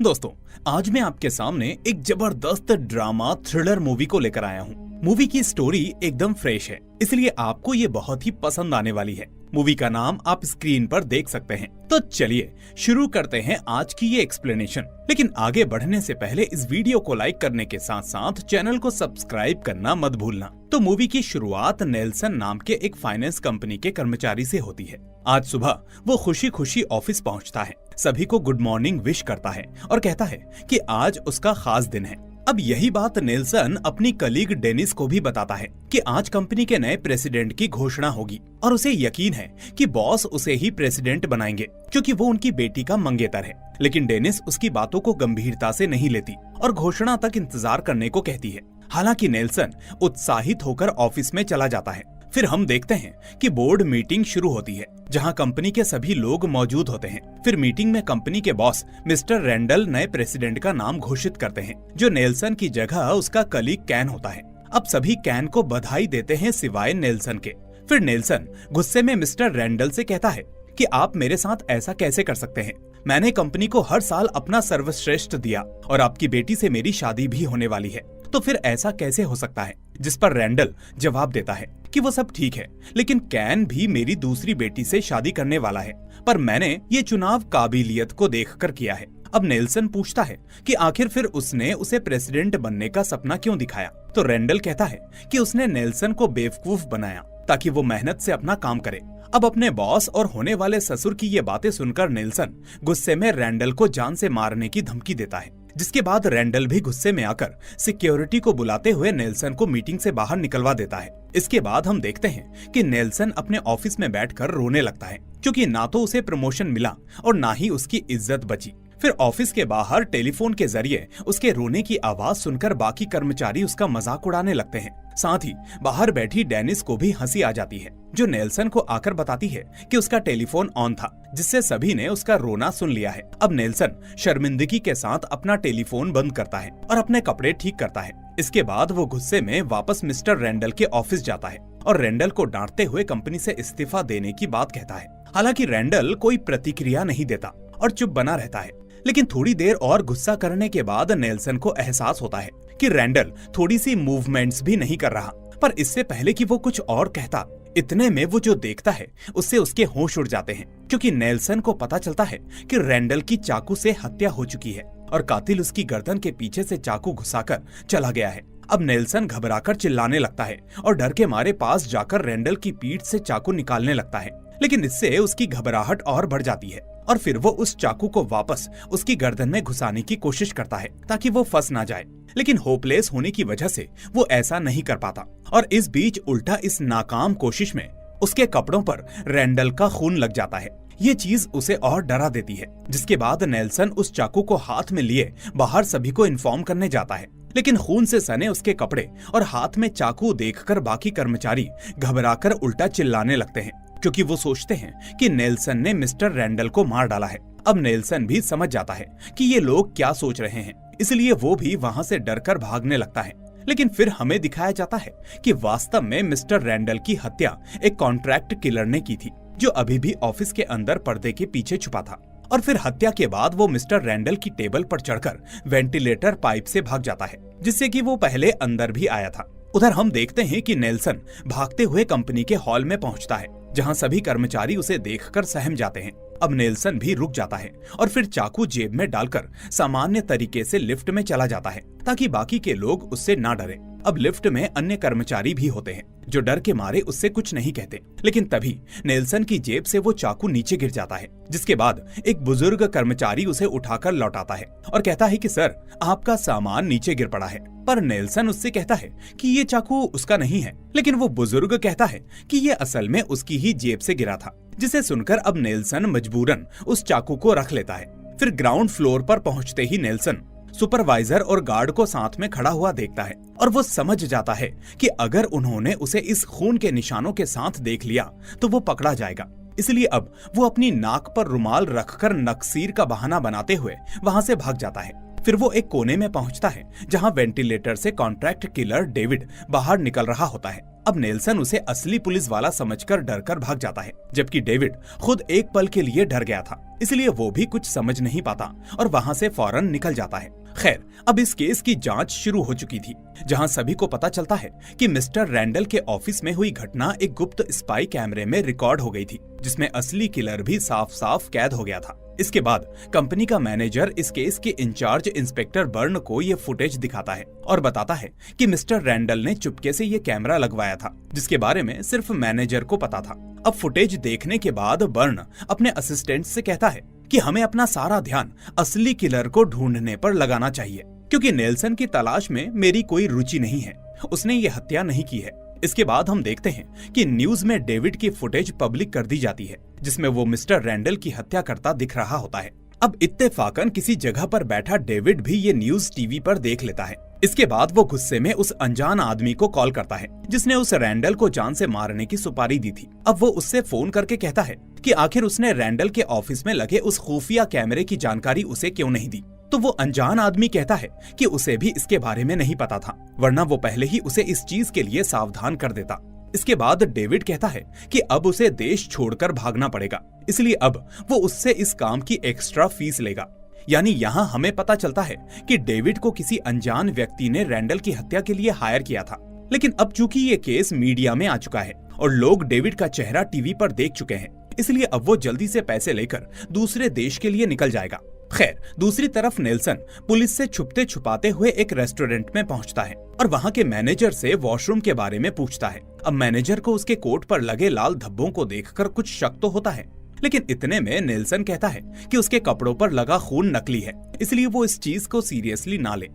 दोस्तों, आज मैं आपके सामने एक जबरदस्त ड्रामा थ्रिलर मूवी को लेकर आया हूँ। मूवी की स्टोरी एकदम फ्रेश है, इसलिए आपको ये बहुत ही पसंद आने वाली है। मूवी का नाम आप स्क्रीन पर देख सकते हैं। तो चलिए शुरू करते हैं आज की ये एक्सप्लेनेशन। लेकिन आगे बढ़ने से पहले इस वीडियो को लाइक करने के साथ साथ चैनल को सब्सक्राइब करना मत भूलना। तो मूवी की शुरुआत नेल्सन नाम के एक फाइनेंस कंपनी के कर्मचारी से होती है। आज सुबह वो खुशी खुशी ऑफिस पहुंचता है, सभी को गुड मॉर्निंग विश करता है और कहता है कि आज उसका खास दिन है। अब यही बात नेल्सन अपनी कलीग डेनिस को भी बताता है कि आज कंपनी के नए प्रेसिडेंट की घोषणा होगी और उसे यकीन है कि बॉस उसे ही प्रेसिडेंट बनाएंगे क्योंकि वो उनकी बेटी का मंगेतर है। लेकिन डेनिस उसकी बातों को गंभीरता से नहीं लेती और घोषणा तक इंतजार करने को कहती है। हालांकि नेल्सन उत्साहित होकर ऑफिस में चला जाता है। फिर हम देखते हैं कि बोर्ड मीटिंग शुरू होती है जहां कंपनी के सभी लोग मौजूद होते हैं। फिर मीटिंग में कंपनी के बॉस मिस्टर रैंडल नए प्रेसिडेंट का नाम घोषित करते हैं, जो नेल्सन की जगह उसका कलीग कैन होता है। अब सभी कैन को बधाई देते हैं सिवाय नेल्सन के। फिर नेल्सन गुस्से में मिस्टर रैंडल से कहता है कि आप मेरे साथ ऐसा कैसे कर सकते हैं? मैंने कंपनी को हर साल अपना सर्वश्रेष्ठ दिया और आपकी बेटी से मेरी शादी भी होने वाली है, तो फिर ऐसा कैसे हो सकता है? जिस पर रैंडल जवाब देता है कि वो सब ठीक है, लेकिन कैन भी मेरी दूसरी बेटी से शादी करने वाला है, पर मैंने ये चुनाव काबिलियत को देखकर किया है। अब नेल्सन पूछता है कि आखिर फिर उसने उसे प्रेसिडेंट बनने का सपना क्यों दिखाया? तो रैंडल कहता है कि उसने नेल्सन को बेवकूफ बनाया ताकि वो मेहनत से अपना काम करे। अब अपने बॉस और होने वाले ससुर की ये बातें सुनकर नेल्सन गुस्से में रैंडल को जान से मारने की धमकी देता है, जिसके बाद रैंडल भी गुस्से में आकर सिक्योरिटी को बुलाते हुए नेल्सन को मीटिंग से बाहर निकलवा देता है। इसके बाद हम देखते हैं कि नेल्सन अपने ऑफिस में बैठकर रोने लगता है, क्योंकि ना तो उसे प्रमोशन मिला और ना ही उसकी इज्जत बची। फिर ऑफिस के बाहर टेलीफोन के जरिए उसके रोने की आवाज सुनकर बाकी कर्मचारी उसका मजाक उड़ाने लगते हैं। साथ ही बाहर बैठी डेनिस को भी हंसी आ जाती है, जो नेल्सन को आकर बताती है कि उसका टेलीफोन ऑन था, जिससे सभी ने उसका रोना सुन लिया है। अब नेल्सन शर्मिंदगी के साथ अपना टेलीफोन बंद करता है और अपने कपड़े ठीक करता है। इसके बाद वो गुस्से में वापस मिस्टर रैंडल के ऑफिस जाता है और रैंडल को डांटते हुए कंपनी से इस्तीफा देने की बात कहता है। हालांकि रैंडल कोई प्रतिक्रिया नहीं देता और चुप बना रहता है। लेकिन थोड़ी देर और गुस्सा करने के बाद नेल्सन को एहसास होता है कि रैंडल थोड़ी सी मूवमेंट्स भी नहीं कर रहा। पर इससे पहले कि वो कुछ और कहता, इतने में वो जो देखता है उससे उसके होश उड़ जाते हैं, क्योंकि नेल्सन को पता चलता है कि रैंडल की चाकू से हत्या हो चुकी है और कातिल उसकी गर्दन के पीछे से चाकू घुसाकर चला गया है। अब नेल्सन घबराकर चिल्लाने लगता है और डर के मारे पास जाकर रैंडल की पीठ से चाकू निकालने लगता है। लेकिन इससे उसकी घबराहट और बढ़ जाती है और फिर वो उस चाकू को वापस उसकी गर्दन में घुसाने की कोशिश करता है ताकि वो फंस ना जाए। लेकिन होपलेस होने की वजह से वो ऐसा नहीं कर पाता और इस बीच उल्टा इस नाकाम कोशिश में उसके कपड़ों पर रैंडल का खून लग जाता है। ये चीज उसे और डरा देती है, जिसके बाद नेल्सन उस चाकू को हाथ में लिए बाहर सभी को इन्फॉर्म करने जाता है। लेकिन खून से सने उसके कपड़े और हाथ में चाकू देखकर बाकी कर्मचारी घबराकर उल्टा चिल्लाने लगते हैं, क्योंकि वो सोचते हैं कि नेल्सन ने मिस्टर रैंडल को मार डाला है। अब नेल्सन भी समझ जाता है कि ये लोग क्या सोच रहे हैं, इसलिए वो भी वहां से डरकर भागने लगता है। लेकिन फिर हमें दिखाया जाता है कि वास्तव में मिस्टर रैंडल की हत्या एक कॉन्ट्रैक्ट किलर ने की थी, जो अभी भी ऑफिस के अंदर पर्दे के पीछे छुपा था। और फिर हत्या के बाद वो मिस्टर रैंडल की टेबल पर चढ़कर वेंटिलेटर पाइप से भाग जाता है, जिससे कि वो पहले अंदर भी आया था। उधर हम देखते हैं कि नेल्सन भागते हुए कंपनी के हॉल में पहुंचता है, जहां सभी कर्मचारी उसे देखकर सहम जाते हैं। अब नेल्सन भी रुक जाता है और फिर चाकू जेब में डालकर सामान्य तरीके से लिफ्ट में चला जाता है ताकि बाकी के लोग उससे ना डरें। अब लिफ्ट में अन्य कर्मचारी भी होते हैं जो डर के मारे उससे कुछ नहीं कहते। लेकिन तभी नेल्सन की जेब से वो चाकू नीचे गिर जाता है, जिसके बाद एक बुजुर्ग कर्मचारी उसे उठाकर लौटाता है और कहता है कि सर, आपका सामान नीचे गिर पड़ा है। पर नेल्सन उससे कहता है कि ये चाकू उसका नहीं है। लेकिन वो बुजुर्ग कहता है कि ये असल में उसकी ही जेब से गिरा था, जिसे सुनकर अब नेल्सन मजबूरन उस चाकू को रख लेता है। फिर ग्राउंड फ्लोर पर पहुंचते ही नेल्सन सुपरवाइजर और गार्ड को साथ में खड़ा हुआ देखता है और वो समझ जाता है कि अगर उन्होंने उसे इस खून के निशानों के साथ देख लिया तो वो पकड़ा जाएगा। इसलिए अब वो अपनी नाक पर रुमाल रखकर नक्सीर का बहाना बनाते हुए वहां से भाग जाता है। फिर वो एक कोने में पहुंचता है जहां वेंटिलेटर से कॉन्ट्रैक्ट किलर डेविड बाहर निकल रहा होता है। अब नेल्सन उसे असली पुलिस वाला समझकर डरकर भाग जाता है, जबकि डेविड खुद एक पल के लिए डर गया था, इसलिए वो भी कुछ समझ नहीं पाता और वहां से फौरन निकल जाता है। खैर, अब इस केस की जांच शुरू हो चुकी थी, जहां सभी को पता चलता है कि मिस्टर रैंडल के ऑफिस में हुई घटना एक गुप्त स्पाई कैमरे में रिकॉर्ड हो गई थी, जिसमें असली किलर भी साफ साफ कैद हो गया था। इसके बाद कंपनी का मैनेजर इस केस के इंचार्ज इंस्पेक्टर बर्न को ये फुटेज दिखाता है और बताता है कि मिस्टर रैंडल ने चुपके से ये कैमरा लगवाया था, जिसके बारे में सिर्फ मैनेजर को पता था। अब फुटेज देखने के बाद बर्न अपने असिस्टेंट से कहता है कि हमें अपना सारा ध्यान असली किलर को ढूंढने पर लगाना चाहिए, क्योंकि नेल्सन की तलाश में मेरी कोई रुचि नहीं है, उसने ये हत्या नहीं की है। इसके बाद हम देखते हैं कि न्यूज में डेविड की फुटेज पब्लिक कर दी जाती है, जिसमें वो मिस्टर रैंडल की हत्या करता दिख रहा होता है। अब इत्तेफाकन किसी जगह पर बैठा डेविड भी ये न्यूज टीवी पर देख लेता है। इसके बाद वो गुस्से में उस अनजान आदमी को कॉल करता है जिसने उस रैंडल को जान से मारने की सुपारी दी थी। अब वो उससे फोन करके कहता है कि आखिर उसने रैंडल के ऑफिस में लगे उस खुफिया कैमरे की जानकारी उसे क्यों नहीं दी। तो वो अनजान आदमी कहता है कि उसे भी इसके बारे में नहीं पता था, वरना वो पहले ही उसे इस चीज के लिए सावधान कर देता। इसके बाद डेविड कहता है कि अब उसे देश छोड़कर भागना पड़ेगा, इसलिए अब वो उससे इस काम की एक्स्ट्रा फीस लेगा। यानी यहाँ हमें पता चलता है कि डेविड को किसी अनजान व्यक्ति ने रैंडल की हत्या के लिए हायर किया था। लेकिन अब चूंकि ये केस मीडिया में आ चुका है और लोग डेविड का चेहरा टीवी पर देख चुके हैं, इसलिए अब वो जल्दी से पैसे लेकर दूसरे देश के लिए निकल जाएगा। खैर, दूसरी तरफ नेल्सन पुलिस से छुपते छुपाते हुए एक रेस्टोरेंट में पहुंचता है और वहां के मैनेजर से वॉशरूम के बारे में पूछता है। अब मैनेजर को उसके कोट पर लगे लाल धब्बों को देखकर कुछ शक तो होता है, लेकिन इतने में नेल्सन कहता है कि उसके कपड़ों पर लगा खून नकली है, इसलिए वो इस चीज को सीरियसली ना ले।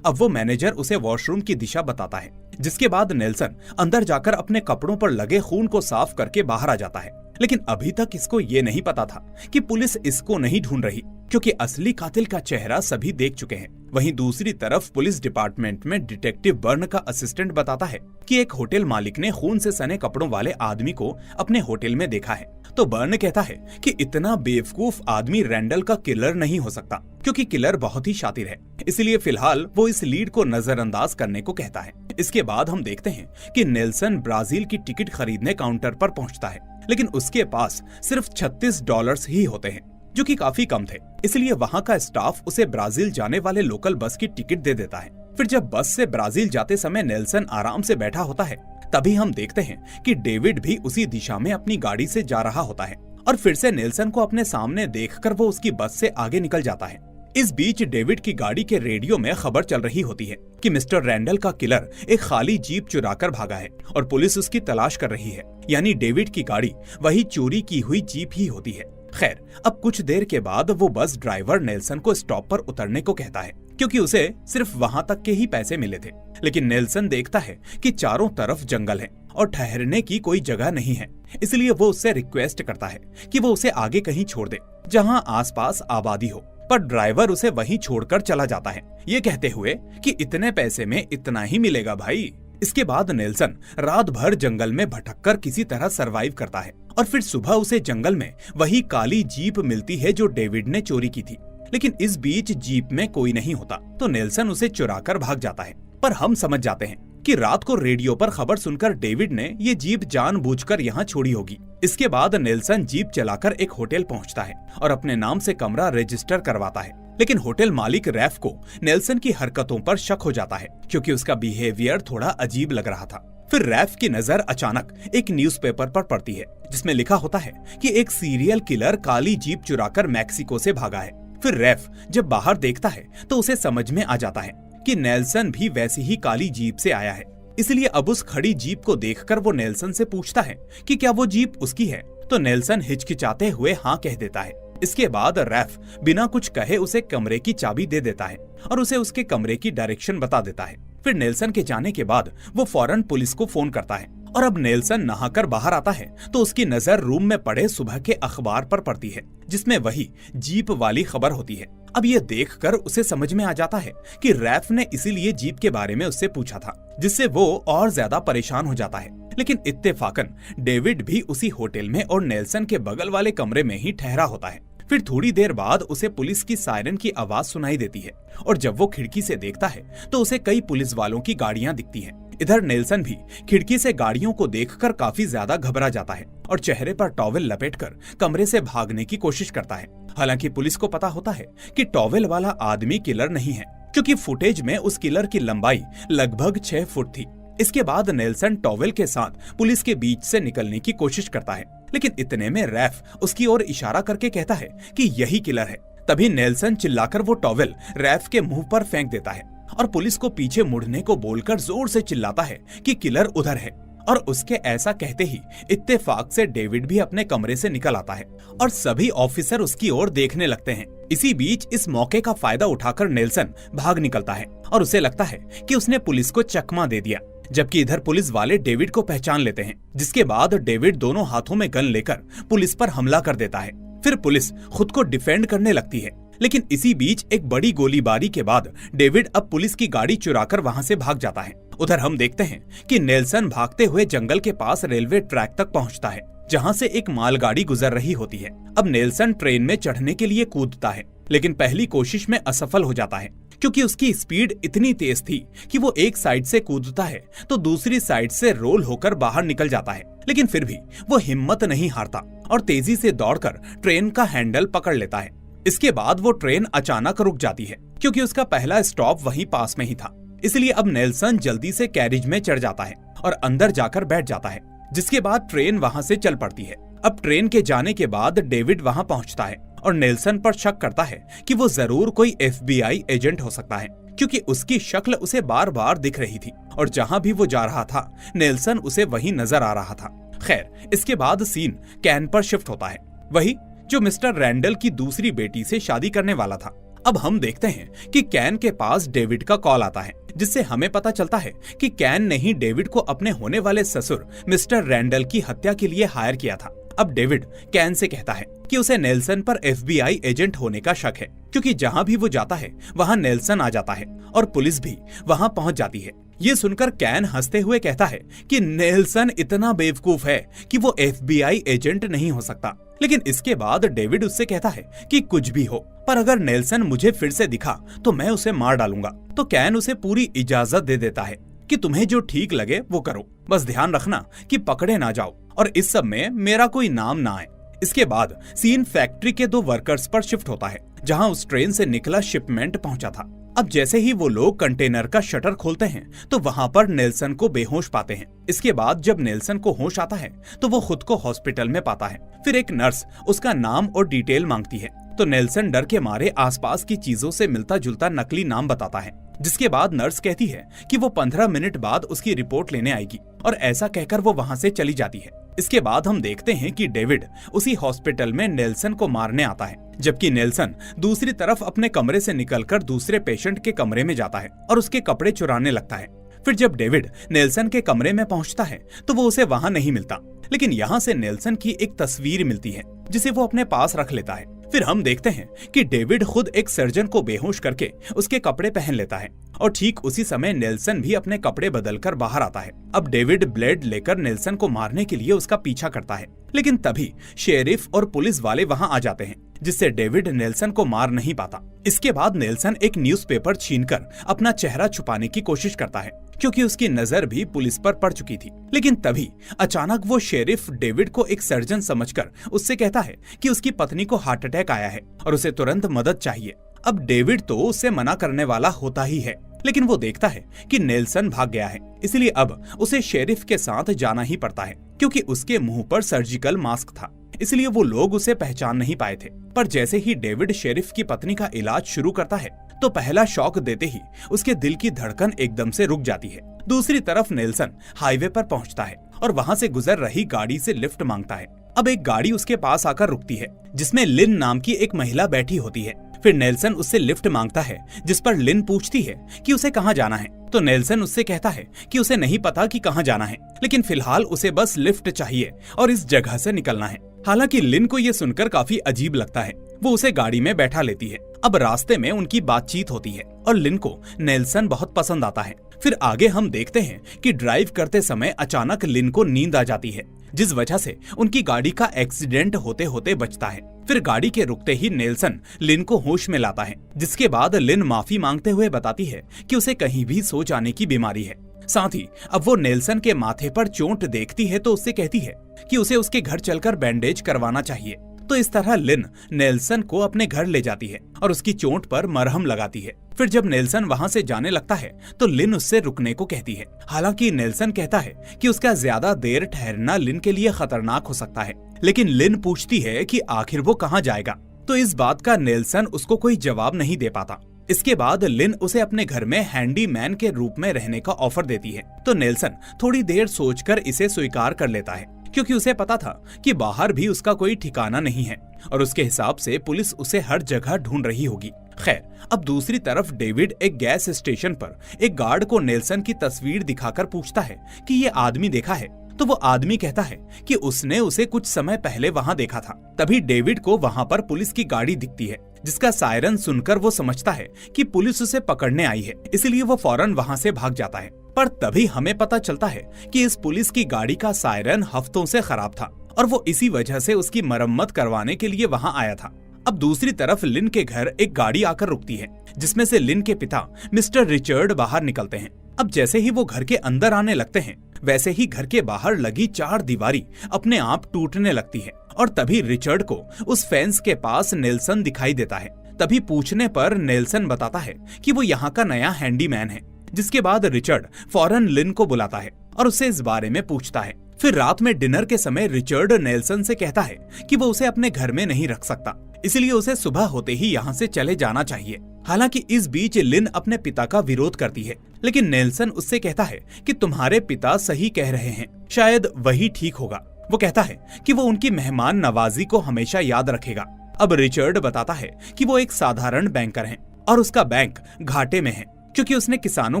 अब वो मैनेजर उसे वॉशरूम की दिशा बताता है, जिसके बाद नेल्सन अंदर जाकर अपने कपड़ों पर लगे खून को साफ करके बाहर आ जाता है। लेकिन अभी तक इसको ये नहीं पता था कि पुलिस इसको नहीं ढूंढ रही, क्योंकि असली कातिल का चेहरा सभी देख चुके हैं। वहीं दूसरी तरफ पुलिस डिपार्टमेंट में डिटेक्टिव बर्न का असिस्टेंट बताता है कि एक होटल मालिक ने खून से सने कपड़ों वाले आदमी को अपने होटल में देखा है। तो बर्न कहता है कि इतना बेवकूफ आदमी रैंडल का किलर नहीं हो सकता, क्योंकि किलर बहुत ही शातिर है, इसलिए फिलहाल वो इस लीड को नजरअंदाज करने को कहता है। इसके बाद हम देखते हैं कि नेल्सन ब्राजील की टिकट खरीदने काउंटर पर पहुंचता है, लेकिन उसके पास सिर्फ $36 ही होते हैं, जो कि काफी कम थे। इसलिए वहां का स्टाफ उसे ब्राजील जाने वाले लोकल बस की टिकट दे देता है। फिर जब बस से ब्राजील जाते समय नेल्सन आराम से बैठा होता है, तभी हम देखते हैं कि डेविड भी उसी दिशा में अपनी गाड़ी से जा रहा होता है और फिर से नेल्सन को अपने सामने देखकर वो उसकी बस से आगे निकल जाता है। इस बीच डेविड की गाड़ी के रेडियो में खबर चल रही होती है कि मिस्टर रैंडल का किलर एक खाली जीप चुराकर भागा है और पुलिस उसकी तलाश कर रही है। यानी डेविड की गाड़ी वही चोरी की हुई जीप ही होती है। खैर, अब कुछ देर के बाद वो बस ड्राइवर नेल्सन को स्टॉप पर उतरने को कहता है, क्योंकि उसे सिर्फ वहां तक के ही पैसे मिले थे। लेकिन नेल्सन देखता है कि चारों तरफ जंगल है और ठहरने की कोई जगह नहीं है, इसलिए वो उससे रिक्वेस्ट करता है कि वो उसे आगे कहीं छोड़ दे जहां आसपास आबादी हो। पर ड्राइवर उसे वहीं छोड़कर चला जाता है, ये कहते हुए कि इतने पैसे में इतना ही मिलेगा भाई। इसके बाद नेल्सन रात भर जंगल में भटककर किसी तरह सरवाइव करता है और फिर सुबह उसे जंगल में वही काली जीप मिलती है जो डेविड ने चोरी की थी। लेकिन इस बीच जीप में कोई नहीं होता, तो नेल्सन उसे चुराकर भाग जाता है। पर हम समझ जाते हैं कि रात को रेडियो पर खबर सुनकर डेविड ने ये जीप जानबूझकर यहाँ छोड़ी होगी। इसके बाद नेल्सन जीप चलाकर एक होटल पहुँचता है और अपने नाम से कमरा रजिस्टर करवाता है। लेकिन होटल मालिक रैफ को नेल्सन की हरकतों पर शक हो जाता है, क्योंकि उसका बिहेवियर थोड़ा अजीब लग रहा था। फिर रैफ की नजर अचानक एक न्यूज़पेपर पर पड़ती है, जिसमें लिखा होता है कि एक सीरियल किलर काली जीप चुराकर मैक्सिको से भागा है। फिर रैफ जब बाहर देखता है तो उसे समझ में आ जाता है कि नेल्सन भी वैसी ही काली जीप से आया है। इसलिए अब उस खड़ी जीप को देखकर वो नेल्सन से पूछता है कि क्या वो जीप उसकी है, तो नेल्सन हिचकिचाते हुए हाँ कह देता है। इसके बाद रैफ बिना कुछ कहे उसे कमरे की चाबी दे देता है और उसे उसके कमरे की डायरेक्शन बता देता है। फिर नेल्सन के जाने के बाद वो फौरन पुलिस को फोन करता है और अब नेल्सन नहाकर बाहर आता है तो उसकी नजर रूम में पड़े सुबह के अखबार पर पड़ती है, जिसमें वही जीप वाली खबर होती है। अब ये देखकर उसे समझ में आ जाता है कि रैफ ने इसीलिए जीप के बारे में उससे पूछा था, जिससे वो और ज्यादा परेशान हो जाता है। लेकिन इत्तेफाकन डेविड भी उसी होटल में और नेल्सन के बगल वाले कमरे में ही ठहरा होता है। फिर थोड़ी देर बाद उसे पुलिस की सायरन की आवाज सुनाई देती है और जब वो खिड़की से देखता है तो उसे कई पुलिस वालों की गाड़ियां दिखती हैं। इधर नेल्सन भी खिड़की से गाड़ियों को देखकर काफी ज्यादा घबरा जाता है और चेहरे पर टॉवेल लपेटकर कमरे से भागने की कोशिश करता है। हालांकि पुलिस को पता होता है कि टॉवेल वाला आदमी किलर नहीं है, क्योंकि फुटेज में उस किलर की लंबाई लगभग 6 फुट थी। इसके बाद नेल्सन टॉवेल के साथ पुलिस के बीच से निकलने की कोशिश करता है, लेकिन इतने में रैफ उसकी ओर इशारा करके कहता है कि यही किलर है। तभी नेल्सन चिल्लाकर वो टॉवेल रैफ के मुंह पर फेंक देता है और पुलिस को पीछे मुड़ने को बोलकर जोर से चिल्लाता है कि किलर उधर है। और उसके ऐसा कहते ही इत्तेफाक से डेविड भी अपने कमरे से निकल आता है और सभी ऑफिसर उसकी ओर देखने लगते हैं। इसी बीच इस मौके का फायदा उठाकर नेल्सन भाग निकलता है और उसे लगता है कि उसने पुलिस को चकमा दे दिया, जबकि इधर पुलिस वाले डेविड को पहचान लेते हैं, जिसके बाद डेविड दोनों हाथों में गन लेकर पुलिस पर हमला कर देता है। फिर पुलिस खुद को डिफेंड करने लगती है, लेकिन इसी बीच एक बड़ी गोलीबारी के बाद डेविड अब पुलिस की गाड़ी चुराकर वहां से भाग जाता है। उधर हम देखते हैं कि नेल्सन भागते हुए जंगल के पास रेलवे ट्रैक तक पहुंचता है, जहां से एक मालगाड़ी गुजर रही होती है। अब नेल्सन ट्रेन में चढ़ने के लिए कूदता है, लेकिन पहली कोशिश में असफल हो जाता है, क्योंकि उसकी स्पीड इतनी तेज थी कि वो एक साइड से कूदता है तो दूसरी साइड से रोल होकर बाहर निकल जाता है। लेकिन फिर भी वो हिम्मत नहीं हारता और तेजी से दौड़कर ट्रेन का हैंडल पकड़ लेता है। इसके बाद वो ट्रेन अचानक रुक जाती है, क्योंकि उसका पहला स्टॉप वहीं पास में ही था। इसलिए अब नेल्सन जल्दी से कैरिज में चढ़ जाता है और अंदर जाकर बैठ जाता है, जिसके बाद ट्रेन वहां से चल पड़ती है। अब ट्रेन के जाने के बाद डेविड वहां पहुंचता है और नेल्सन पर शक करता है कि वो जरूर कोई FBI एजेंट हो सकता है, क्योंकि उसकी शक्ल उसे बार बार दिख रही थी और जहां भी वो जा रहा था नेल्सन उसे वहीं नजर आ रहा था। खैर, इसके बाद सीन कैन पर शिफ्ट होता है, वही जो मिस्टर रैंडल की दूसरी बेटी से शादी करने वाला था। अब हम देखते हैं कि कैन के पास डेविड का कॉल आता है, जिससे हमें पता चलता है कि कैन ने ही डेविड को अपने होने वाले ससुर मिस्टर रैंडल की हत्या के लिए हायर किया था। अब डेविड कैन से कहता है कि उसे नेल्सन पर FBI एजेंट होने का शक है, क्योंकि जहां भी वो जाता है वहां नेल्सन आ जाता है और पुलिस भी वहां पहुंच जाती है। ये सुनकर कैन हंसते हुए कहता है कि नेल्सन इतना बेवकूफ है कि वो FBI एजेंट नहीं हो सकता। लेकिन इसके बाद डेविड उससे कहता है कि कुछ भी हो, पर अगर नेल्सन मुझे फिर से दिखा तो मैं उसे मार डालूंगा। तो कैन उसे पूरी इजाजत दे देता है कि तुम्हें जो ठीक लगे वो करो, बस ध्यान रखना कि पकड़े ना जाओ और इस सब में मेरा कोई नाम ना आए। इसके बाद सीन फैक्ट्री के 2 वर्कर्स पर शिफ्ट होता है, जहां उस ट्रेन से निकला शिपमेंट पहुंचा था। अब जैसे ही वो लोग कंटेनर का शटर खोलते हैं तो वहां पर नेल्सन को बेहोश पाते हैं। इसके बाद जब नेल्सन को होश आता है तो वो खुद को हॉस्पिटल में पाता है। फिर एक नर्स उसका नाम और डिटेल मांगती है, तो नेल्सन डर के मारे आसपास की चीजों से मिलता जुलता नकली नाम बताता है, जिसके बाद नर्स कहती है कि वो 15 मिनट बाद उसकी रिपोर्ट लेने आएगी और ऐसा कहकर वो वहां से चली जाती है। इसके बाद हम देखते हैं कि डेविड उसी हॉस्पिटल में नेल्सन को मारने आता है, जबकि नेल्सन दूसरी तरफ अपने कमरे से निकलकर दूसरे पेशेंट के कमरे में जाता है और उसके कपड़े चुराने लगता है। फिर जब डेविड नेल्सन के कमरे में पहुंचता है तो वो उसे वहां नहीं मिलता, लेकिन यहाँ से नेल्सन की एक तस्वीर मिलती है जिसे वो अपने पास रख लेता है। फिर हम देखते हैं कि डेविड खुद एक सर्जन को बेहोश करके उसके कपड़े पहन लेता है और ठीक उसी समय नेल्सन भी अपने कपड़े बदलकर बाहर आता है। अब डेविड ब्लेड लेकर नेल्सन को मारने के लिए उसका पीछा करता है, लेकिन तभी शेरिफ और पुलिस वाले वहां आ जाते हैं, जिससे डेविड नेल्सन को मार नहीं पाता। इसके बाद नेल्सन एक न्यूज़पेपर छीनकर अपना चेहरा छुपाने की कोशिश करता है, क्योंकि उसकी नजर भी पुलिस पर पड़ चुकी थी। लेकिन तभी अचानक वो शेरिफ डेविड को एक सर्जन समझकर उससे कहता है कि उसकी पत्नी को हार्ट अटैक आया है और उसे तुरंत मदद चाहिए। अब डेविड तो उससे मना करने वाला होता ही है, लेकिन वो देखता है कि नेल्सन भाग गया है, इसलिए अब उसे शेरिफ के साथ जाना ही पड़ता है, क्योंकि उसके मुंह पर सर्जिकल मास्क था, इसलिए वो लोग उसे पहचान नहीं पाए थे। पर जैसे ही डेविड शेरिफ की पत्नी का इलाज शुरू करता है तो पहला शॉक देते ही उसके दिल की धड़कन एकदम से रुक जाती है। दूसरी तरफ नेल्सन हाईवे पर पहुंचता है और वहां से गुजर रही गाड़ी से लिफ्ट मांगता है। अब एक गाड़ी उसके पास आकर रुकती है, जिसमें लिन नाम की एक महिला बैठी होती है। फिर नेल्सन उससे लिफ्ट मांगता है, जिस पर लिन पूछती है कि उसे कहां जाना है। तो नेल्सन उससे कहता है कि उसे नहीं पता कि कहां जाना है, लेकिन फिलहाल उसे बस लिफ्ट चाहिए और इस जगह से निकलना है। हालांकि लिन को ये सुनकर काफी अजीब लगता है, वो उसे गाड़ी में बैठा लेती है। अब रास्ते में उनकी बातचीत होती है और लिन को नेल्सन बहुत पसंद आता है। फिर आगे हम देखते हैं कि ड्राइव करते समय अचानक लिन को नींद आ जाती है, जिस वजह से उनकी गाड़ी का एक्सीडेंट होते होते बचता है। फिर गाड़ी के रुकते ही नेल्सन लिन को होश में लाता है, जिसके बाद लिन माफी मांगते हुए बताती है कि उसे कहीं भी सो जाने की बीमारी है। साथ ही अब वो नेल्सन के माथे पर चोट देखती है तो उससे कहती है कि उसे उसके घर चलकर बैंडेज करवाना चाहिए। तो इस तरह लिन नेल्सन को अपने घर ले जाती है और उसकी चोट पर मरहम लगाती है। फिर जब नेल्सन वहां से जाने लगता है तो लिन उससे रुकने को कहती है। हालांकि नेल्सन कहता है कि उसका ज्यादा देर ठहरना लिन के लिए खतरनाक हो सकता है, लेकिन लिन पूछती है कि आखिर वो कहाँ जाएगा। तो इस बात का नेल्सन उसको कोई जवाब नहीं दे पाता। इसके बाद लिन उसे अपने घर में हैंडीमैन के रूप में रहने का ऑफर देती है। तो नेल्सन थोड़ी देर सोचकर इसे स्वीकार कर लेता है, क्योंकि उसे पता था कि बाहर भी उसका कोई ठिकाना नहीं है और उसके हिसाब से पुलिस उसे हर जगह ढूंढ रही होगी। खैर, अब दूसरी तरफ डेविड एक गैस स्टेशन पर एक गार्ड को नेल्सन की तस्वीर दिखाकर पूछता है कि ये आदमी देखा है। तो वो आदमी कहता है कि उसने उसे कुछ समय पहले वहां देखा था। तभी डेविड को वहां पर पुलिस की गाड़ी दिखती है, जिसका सायरन सुनकर वो समझता है कि पुलिस उसे पकड़ने आई है, इसलिए वो फौरन वहां से भाग जाता है। पर तभी हमें पता चलता है कि इस पुलिस की गाड़ी का सायरन हफ्तों से खराब था और वो इसी वजह से उसकी मरम्मत करवाने के लिए वहां आया था। अब दूसरी तरफ लिन के घर एक गाड़ी आकर रुकती है, जिसमें से लिन के पिता मिस्टर रिचर्ड बाहर निकलते हैं। अब जैसे ही वो घर के अंदर आने लगते हैं, वैसे ही घर के बाहर लगी चार दीवारी अपने आप टूटने लगती है और तभी रिचर्ड को उस फेंस के पास नेल्सन दिखाई देता है। तभी पूछने पर नेल्सन बताता है कि वो यहाँ का नया हैंडीमैन है। जिसके बाद रिचर्ड फौरन लिन को बुलाता है और उससे इस बारे में पूछता है। फिर रात में डिनर के समय रिचर्ड नेल्सन से कहता है कि वो उसे अपने घर में नहीं रख सकता, इसलिए उसे सुबह होते ही यहाँ से चले जाना चाहिए। हालांकि इस बीच लिन अपने पिता का विरोध करती है, लेकिन नेल्सन उससे कहता है कि तुम्हारे पिता सही कह रहे हैं, शायद वही ठीक होगा। वो कहता है कि वो उनकी मेहमान नवाजी को हमेशा याद रखेगा। अब रिचर्ड बताता है कि वो एक साधारण बैंकर है और उसका बैंक घाटे में है, क्योंकि उसने किसानों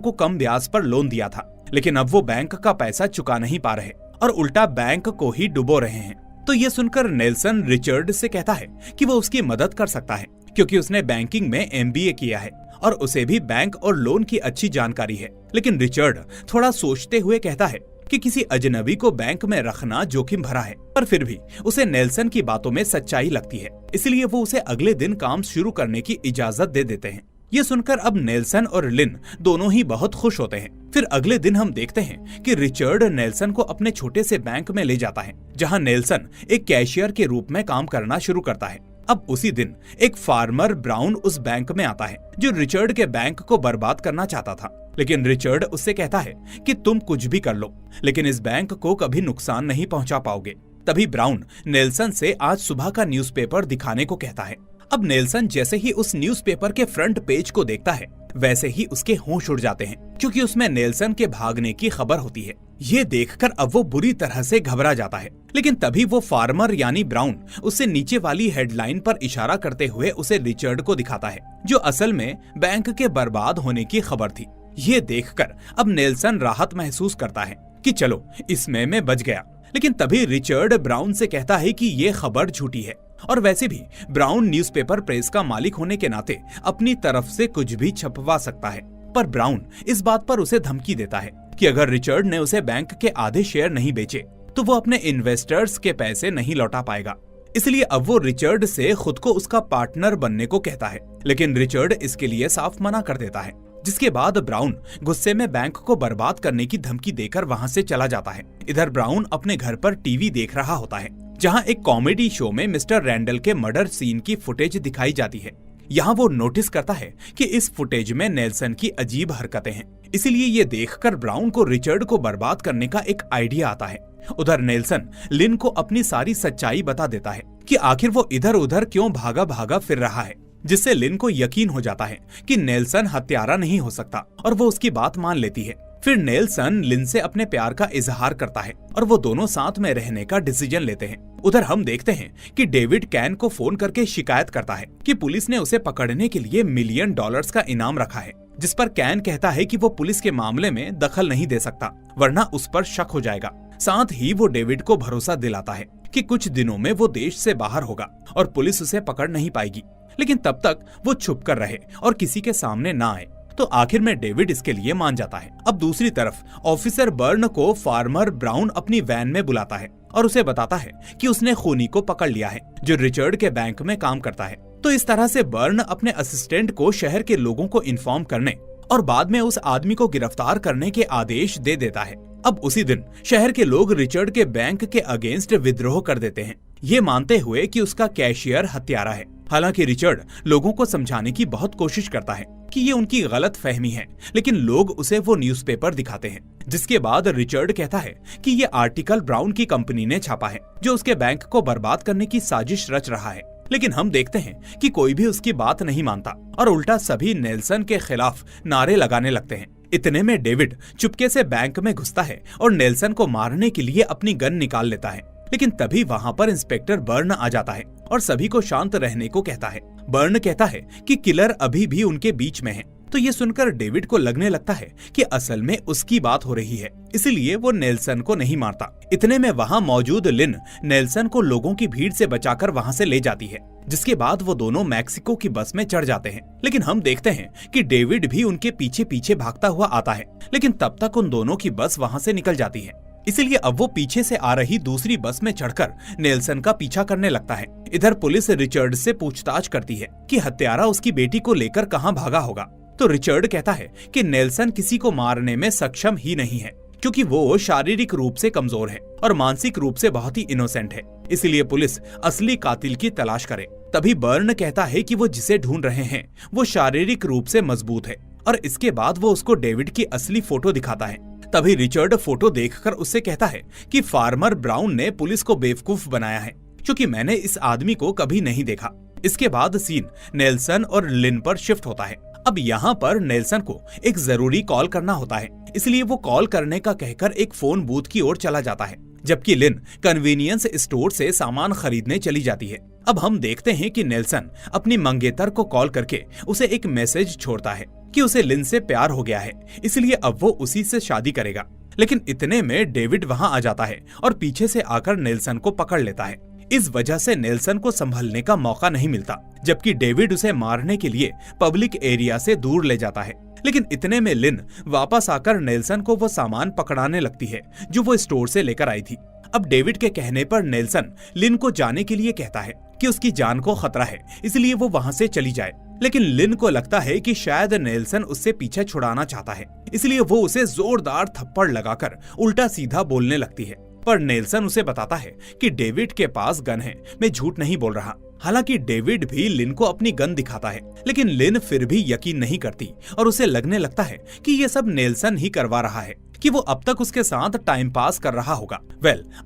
को कम ब्याज पर लोन दिया था, लेकिन अब वो बैंक का पैसा चुका नहीं पा रहे और उल्टा बैंक को ही डुबो रहे हैं। तो ये सुनकर नेल्सन रिचर्ड से कहता है कि वो उसकी मदद कर सकता है, क्योंकि उसने बैंकिंग में MBA किया है और उसे भी बैंक और लोन की अच्छी जानकारी है। लेकिन रिचर्ड थोड़ा सोचते हुए कहता है कि किसी अजनबी को बैंक में रखना जोखिम भरा है, पर फिर भी उसे नेल्सन की बातों में सच्चाई लगती है, इसलिए वो उसे अगले दिन काम शुरू करने की इजाजत दे देते हैं। ये सुनकर अब नेल्सन और लिन दोनों ही बहुत खुश होते हैं। फिर अगले दिन हम देखते हैं कि रिचर्ड नेल्सन को अपने छोटे से बैंक में ले जाता है, जहां नेल्सन एक कैशियर के रूप में काम करना शुरू करता है। अब उसी दिन एक फार्मर ब्राउन उस बैंक में आता है, जो रिचर्ड के बैंक को बर्बाद करना चाहता था। लेकिन रिचर्ड उससे कहता है कि तुम कुछ भी कर लो, लेकिन इस बैंक को कभी नुकसान नहीं पहुंचा पाओगे। तभी ब्राउन नेल्सन से आज सुबह का न्यूज़पेपर दिखाने को कहता है। अब नेल्सन जैसे ही उस न्यूज़पेपर के फ्रंट पेज को देखता है, वैसे ही उसके होश उड़ जाते हैं, क्योंकि उसमें नेल्सन के भागने की खबर होती है। ये देखकर अब वो बुरी तरह से घबरा जाता है, लेकिन तभी वो फार्मर यानी ब्राउन उससे नीचे वाली हेडलाइन पर इशारा करते हुए उसे रिचर्ड को दिखाता है, जो असल में बैंक के बर्बाद होने की खबर थी। ये देखकर अब नेल्सन राहत महसूस करता है कि चलो इसमें मैं बच गया। लेकिन तभी रिचर्ड ब्राउन से कहता है कि ये खबर झूठी है और वैसे भी ब्राउन न्यूज़पेपर प्रेस का मालिक होने के नाते अपनी तरफ से कुछ भी छपवा सकता है। पर ब्राउन इस बात पर उसे धमकी देता है कि अगर रिचर्ड ने उसे बैंक के आधे शेयर नहीं बेचे तो वो अपने इन्वेस्टर्स के पैसे नहीं लौटा पाएगा। इसलिए अब वो रिचर्ड से खुद को उसका पार्टनर बनने को कहता है, लेकिन रिचर्ड इसके लिए साफ मना कर देता है। जिसके बाद ब्राउन गुस्से में बैंक को बर्बाद करने की धमकी देकर वहां से चला जाता है। इधर ब्राउन अपने घर पर टीवी देख रहा होता है, जहां एक कॉमेडी शो में मिस्टर रैंडल के मर्डर सीन की फुटेज दिखाई जाती है। यहाँ वो नोटिस करता है कि इस फुटेज में नेल्सन की अजीब हरकतें हैं, इसीलिए ये देखकर ब्राउन को रिचर्ड को बर्बाद करने का एक आइडिया आता है। उधर नेल्सन लिन को अपनी सारी सच्चाई बता देता है कि आखिर वो इधर उधर क्यों भागा भागा फिर रहा है, जिससे लिन को यकीन हो जाता है कि नेल्सन हत्यारा नहीं हो सकता और वो उसकी बात मान लेती है। फिर नेल्सन लिन से अपने प्यार का इजहार करता है और वो दोनों साथ में रहने का डिसीजन लेते हैं। उधर हम देखते हैं कि डेविड कैन को फोन करके शिकायत करता है कि पुलिस ने उसे पकड़ने के लिए $1 मिलियन का इनाम रखा है, जिस पर कैन कहता है कि वो पुलिस के मामले में दखल नहीं दे सकता, वरना उस पर शक हो जाएगा। साथ ही वो डेविड को भरोसा दिलाता है कि कुछ दिनों में वो देश से बाहर होगा और पुलिस उसे पकड़ नहीं पाएगी, लेकिन तब तक वो छुप कर रहे और किसी के सामने ना आए। तो आखिर में डेविड इसके लिए मान जाता है। अब दूसरी तरफ ऑफिसर बर्न को फार्मर ब्राउन अपनी वैन में बुलाता है और उसे बताता है कि उसने खूनी को पकड़ लिया है जो रिचर्ड के बैंक में काम करता है। तो इस तरह से बर्न अपने असिस्टेंट को शहर के लोगों को इन्फॉर्म करने और बाद में उस आदमी को गिरफ्तार करने के आदेश दे देता है। अब उसी दिन शहर के लोग रिचर्ड के बैंक के अगेंस्ट विद्रोह कर देते हैं, ये मानते हुए कि उसका कैशियर हत्यारा है। हालांकि रिचर्ड लोगों को समझाने की बहुत कोशिश करता है कि ये उनकी गलत फहमी है, लेकिन लोग उसे वो न्यूज़पेपर दिखाते हैं, जिसके बाद रिचर्ड कहता है कि ये आर्टिकल ब्राउन की कंपनी ने छापा है जो उसके बैंक को बर्बाद करने की साजिश रच रहा है। लेकिन हम देखते हैं कि कोई भी उसकी बात नहीं मानता और उल्टा सभी नेल्सन के खिलाफ नारे लगाने लगते हैं। इतने में डेविड चुपके से बैंक में घुसता है और नेल्सन को मारने के लिए अपनी गन निकाल लेता है। लेकिन तभी वहाँ पर इंस्पेक्टर बर्न आ जाता है और सभी को शांत रहने को कहता है। बर्न कहता है कि किलर अभी भी उनके बीच में है। तो ये सुनकर डेविड को लगने लगता है कि असल में उसकी बात हो रही है, इसलिए वो नेल्सन को नहीं मारता। इतने में वहाँ मौजूद लिन नेल्सन को लोगों की भीड़ से बचाकर वहाँ से ले जाती है, जिसके बाद वो दोनों मैक्सिको की बस में चढ़ जाते हैं। लेकिन हम देखते हैं कि डेविड भी उनके पीछे पीछे भागता हुआ आता है, लेकिन तब तक उन दोनों की बस वहाँ से निकल जाती है। इसीलिए अब वो पीछे से आ रही दूसरी बस में चढ़कर नेल्सन का पीछा करने लगता है। इधर पुलिस रिचर्ड से पूछताछ करती है कि हत्यारा उसकी बेटी को लेकर कहाँ भागा होगा। तो रिचर्ड कहता है कि नेल्सन किसी को मारने में सक्षम ही नहीं है, क्योंकि वो शारीरिक रूप से कमजोर है और मानसिक रूप से बहुत ही इनोसेंट है। इसलिए पुलिस असली कातिल की तलाश करे। तभी बर्न कहता है कि वो जिसे ढूंढ रहे हैं वो शारीरिक रूप से मजबूत है, और इसके बाद वो उसको डेविड की असली फोटो दिखाता है। तभी रिचर्ड फोटो देखकर उससे कहता है कि फार्मर ब्राउन ने पुलिस को बेवकूफ बनाया है, क्योंकि मैंने इस आदमी को कभी नहीं देखा। इसके बाद सीन नेल्सन और लिन पर शिफ्ट होता है। अब यहाँ पर नेल्सन को एक जरूरी कॉल करना होता है, इसलिए वो कॉल करने का कहकर एक फोन बूथ की ओर चला जाता है, जबकि लिन कन्वीनियंस स्टोर से सामान खरीदने चली जाती है। अब हम देखते हैं कि नेल्सन अपनी मंगेतर को कॉल करके उसे एक मैसेज छोड़ता है कि उसे लिन से प्यार हो गया है, इसलिए अब वो उसी से शादी करेगा। लेकिन इतने में डेविड वहाँ आ जाता है और पीछे से आकर नेल्सन को पकड़ लेता है। इस वजह से नेल्सन को संभलने का मौका नहीं मिलता, जबकि डेविड उसे मारने के लिए पब्लिक एरिया से दूर ले जाता है। लेकिन इतने में लिन वापस आकर नेल्सन को वो सामान पकड़ाने लगती है जो वो स्टोर से लेकर आई थी। अब डेविड के कहने पर नेल्सन लिन को जाने के लिए कहता है कि उसकी जान को खतरा है, इसलिए वो वहाँ से चली जाए। लेकिन लिन को लगता है कि शायद नेल्सन उससे पीछे छुड़ाना चाहता है, इसलिए वो उसे जोरदार थप्पड़ लगाकर उल्टा सीधा बोलने लगती है। पर नेल्सन उसे बताता है कि डेविड के पास गन है, मैं झूठ नहीं बोल रहा। हालांकि डेविड भी लिन को अपनी गन दिखाता है, लेकिन लिन फिर भी यकीन नहीं करती और उसे लगने लगता है कि ये सब नेल्सन ही करवा रहा है, कि वो अब तक उसके साथ टाइम पास कर रहा होगा।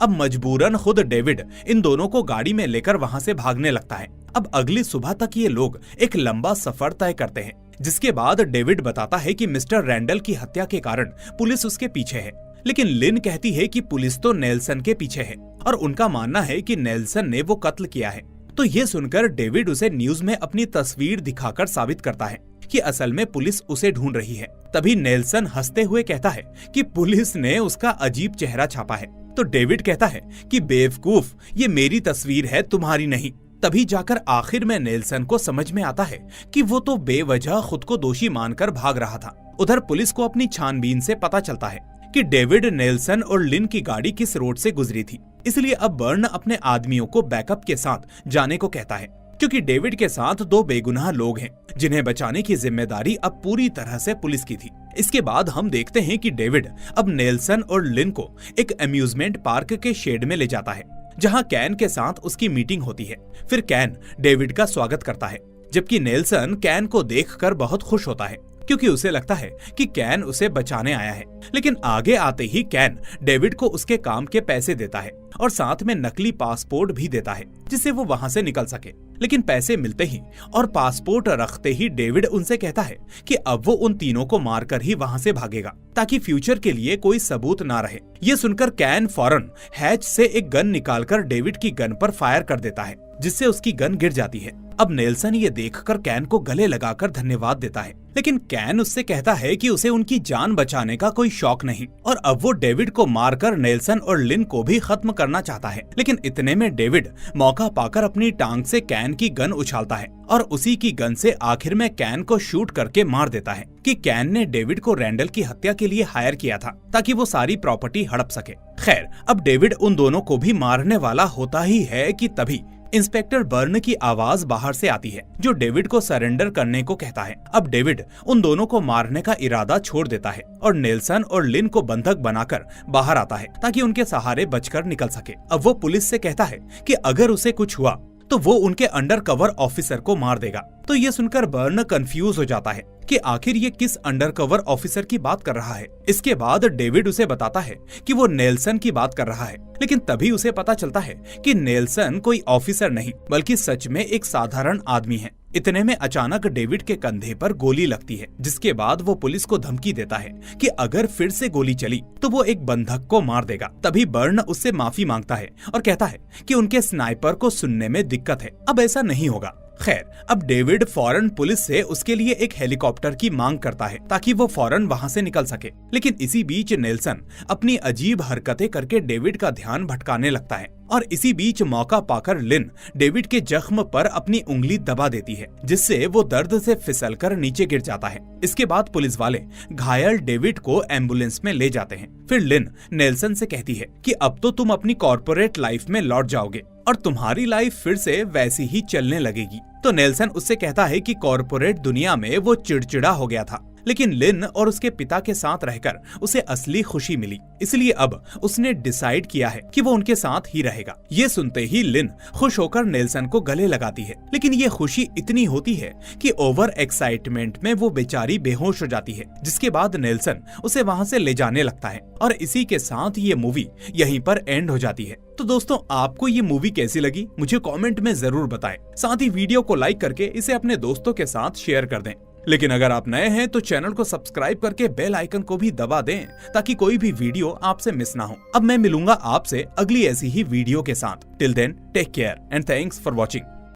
अब मजबूरन खुद डेविड इन दोनों को गाड़ी में लेकर वहाँ से भागने लगता है। अब अगली सुबह तक ये लोग एक लंबा सफर तय करते हैं, जिसके बाद डेविड बताता है कि मिस्टर रैंडल की हत्या के कारण पुलिस उसके पीछे है। लेकिन लिन कहती है कि पुलिस तो नेल्सन के पीछे है और उनका मानना है कि नेल्सन ने वो कत्ल किया है। तो ये सुनकर डेविड उसे न्यूज में अपनी तस्वीर दिखाकर साबित करता है कि असल में पुलिस उसे ढूंढ रही है। तभी नेल्सन हंसते हुए कहता है कि पुलिस ने उसका अजीब चेहरा छापा है। तो डेविड कहता है कि बेवकूफ, ये मेरी तस्वीर है, तुम्हारी नहीं। तभी जाकर आखिर में नेल्सन को समझ में आता है कि वो तो बेवजह खुद को दोषी मानकर भाग रहा था। उधर पुलिस को अपनी छानबीन से पता चलता है कि डेविड, नेल्सन और लिन की गाड़ी किस रोड से गुजरी थी। इसलिए अब बर्न अपने आदमियों को बैकअप के साथ जाने को कहता है, क्योंकि डेविड के साथ दो बेगुनाह लोग हैं जिन्हें बचाने की जिम्मेदारी अब पूरी तरह से पुलिस की थी। इसके बाद हम देखते हैं कि डेविड अब नेल्सन और लिन को एक अम्यूजमेंट पार्क के शेड में ले जाता है, जहां कैन के साथ उसकी मीटिंग होती है। फिर कैन डेविड का स्वागत करता है, जबकि नेल्सन कैन को देखकर बहुत खुश होता है, क्योंकि उसे लगता है कि कैन उसे बचाने आया है। लेकिन आगे आते ही कैन डेविड को उसके काम के पैसे देता है और साथ में नकली पासपोर्ट भी देता है, जिससे वो वहाँ से निकल सके। लेकिन पैसे मिलते ही और पासपोर्ट रखते ही डेविड उनसे कहता है कि अब वो उन तीनों को मारकर ही वहाँ से भागेगा, ताकि फ्यूचर के लिए कोई सबूत ना रहे। ये सुनकर कैन फौरन हैच से एक गन निकालकर डेविड की गन पर फायर कर देता है। जिससे उसकी गन गिर जाती है। अब नेल्सन ये देखकर कैन को गले लगाकर धन्यवाद देता है, लेकिन कैन उससे कहता है कि उसे उनकी जान बचाने का कोई शौक नहीं और अब वो डेविड को मारकर नेल्सन और लिन को भी खत्म करना चाहता है। लेकिन इतने में डेविड मौका पाकर अपनी टांग से कैन की गन उछालता है और उसी की गन से आखिर में कैन को शूट करके मार देता है कि कैन ने डेविड को रैंडल की हत्या के लिए हायर किया था ताकि वो सारी प्रॉपर्टी हड़प सके। खैर, अब डेविड उन दोनों को भी मारने वाला होता ही है कि तभी इंस्पेक्टर बर्न की आवाज बाहर से आती है जो डेविड को सरेंडर करने को कहता है। अब डेविड उन दोनों को मारने का इरादा छोड़ देता है और नेल्सन और लिन को बंधक बनाकर बाहर आता है ताकि उनके सहारे बचकर निकल सके। अब वो पुलिस से कहता है कि अगर उसे कुछ हुआ तो वो उनके अंडर कवर ऑफिसर को मार देगा। तो ये सुनकर बर्न कंफ्यूज हो जाता है कि आखिर ये किस अंडर कवर ऑफिसर की बात कर रहा है। इसके बाद डेविड उसे बताता है कि वो नेल्सन की बात कर रहा है, लेकिन तभी उसे पता चलता है कि नेल्सन कोई ऑफिसर नहीं बल्कि सच में एक साधारण आदमी है। इतने में अचानक डेविड के कंधे पर गोली लगती है, जिसके बाद वो पुलिस को धमकी देता है कि अगर फिर से गोली चली तो वो एक बंधक को मार देगा। तभी बर्न उससे माफी मांगता है और कहता है कि उनके स्नाइपर को सुनने में दिक्कत है, अब ऐसा नहीं होगा। खैर, अब डेविड फौरन पुलिस से उसके लिए एक हेलीकॉप्टर की मांग करता है ताकि वो फौरन वहां से निकल सके। लेकिन इसी बीच नेल्सन अपनी अजीब हरकतें करके डेविड का ध्यान भटकाने लगता है और इसी बीच मौका पाकर लिन डेविड के जख्म पर अपनी उंगली दबा देती है, जिससे वो दर्द से फिसलकर नीचे गिर जाता है। इसके बाद पुलिस वाले घायल डेविड को एम्बुलेंस में ले जाते हैं। फिर लिन नेल्सन से कहती है कि अब तो तुम अपनी कॉर्पोरेट लाइफ में लौट जाओगे और तुम्हारी लाइफ फिर से वैसी ही चलने लगेगी। तो नेल्सन उससे कहता है कि कॉर्पोरेट दुनिया में वो चिड़चिड़ा हो गया था, लेकिन लिन और उसके पिता के साथ रहकर उसे असली खुशी मिली, इसलिए अब उसने डिसाइड किया है कि वो उनके साथ ही रहेगा। ये सुनते ही लिन खुश होकर नेल्सन को गले लगाती है, लेकिन ये खुशी इतनी होती है कि ओवर एक्साइटमेंट में वो बेचारी बेहोश हो जाती है, जिसके बाद नेल्सन उसे वहां से ले जाने लगता है और इसी के साथ ये मूवी यहीं पर एंड हो जाती है। तो दोस्तों, आपको ये मूवी कैसी लगी मुझे कमेंट में जरूर बताएं। साथ ही वीडियो को लाइक करके इसे अपने दोस्तों के साथ शेयर कर दें। लेकिन अगर आप नए हैं तो चैनल को सब्सक्राइब करके बेल आइकन को भी दबा दें ताकि कोई भी वीडियो आपसे मिस ना हो। अब मैं मिलूंगा आपसे अगली ऐसी ही वीडियो के साथ। Till then take care and thanks for watching.